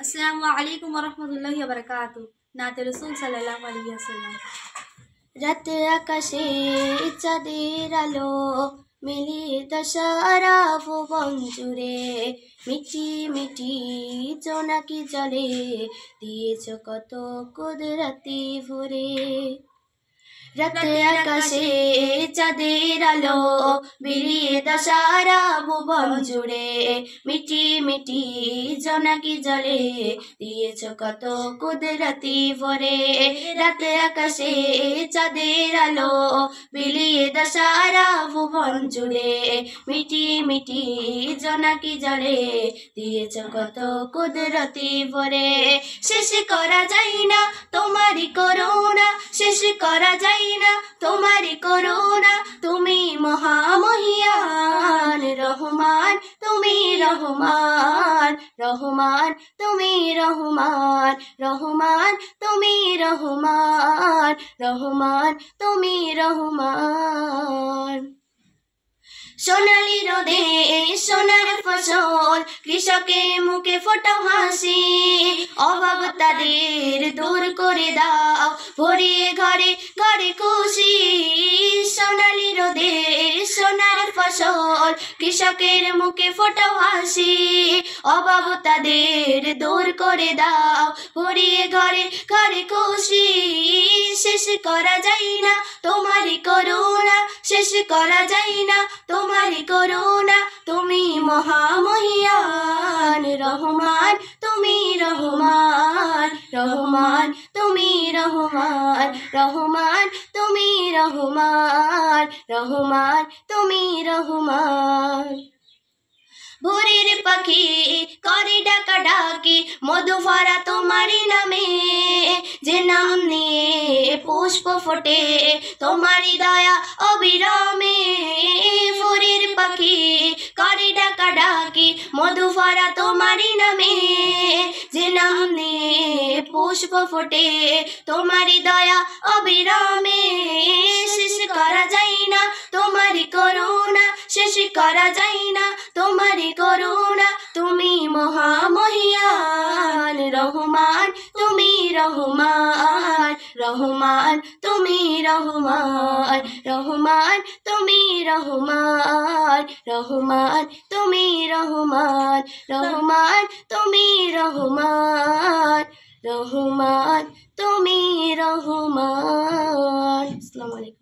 अस्सलामु अलैकुम वरहमतुल्लाहि वबरकातुहू। नाते रसूल सल्लल्लाहु अलैहि वसल्लम। রাতে আকাশে চাঁদের আলো মিলিয়ে দশারা ভুবন জুড়ে, মিটি মিটি জোনাকি জলে দিয়েছ কত কুদরতি ভরে। রাতে আকাশে চাঁদের আলো বিলিয়ে দশারা ভুবন জুড়ে, মিটি মিটি জোনাকি জলে দিয়েছ কত কুদরতি ভরে। রাতে আকাশে চাঁদের আলো বিলিয়ে দশারা ভুবন জুড়ে, মিটি মিটি জোনাকি জলে দিয়েছ কত কুদরতি ভরে। শেষ করা যায় না তোমারই করুণা, শেষ করা যায় না তোমারই করুণা। তুমি মহামহিয়ান রহমান, তুমি রহমান রহমান, তুমি রহমান রহমান, তুমি রহমান রহমান, তুমি রহমান। সোনালি রোদে সোনার ফসল, কৃষকের মুখে ফোটাও হাসি। অভাব তাদের দূর করে দাও, ভরিয়ে ঘরে ঘরে খুশি। সোনালি রোদে সোনার ফসল, কৃষকের মুখে ফোটাও হাসি। অভাব তাদের দূর করে দাও, ভরিয়ে ঘরে ঘরে খুশি। শেষ করা যায় না তোমারই করুণা, শেষ করা যায় না তোমারই করুণা। তুমি মহামহিয়ান রহমান, তুমি রহমান রহমান, তুমি রহমান রহমান, তুমি রহমান রহমান, তুমি রহমান। ভোরের পাখি করে ডাকা ডাকি, মধু ভরা তোমারই নামে। যে নাম নিয়ে পুষ্প ফোটে তোমারই দয়া অবিরামে। ভোরের পাখি করে ডাকা ডাকি, মধু ভরা তোমারই নামে। যে নাম নিয়ে পুষ্প ফোটে তোমারই দয়া অবিরামে। শেষ করা যায় না তোমারই করুণা, শেষ করা যায় না তোমারই করুণা। তুমি মহামহিয়ান রহমান, তুমি রহমান রহমান, তুমি রহমান রহমান, তুমি রহমান রহমান, তুমি রহমান রহমান, তুমি রহমান রহমান, তুমি রহমান। আসসালামু আলাইকুম।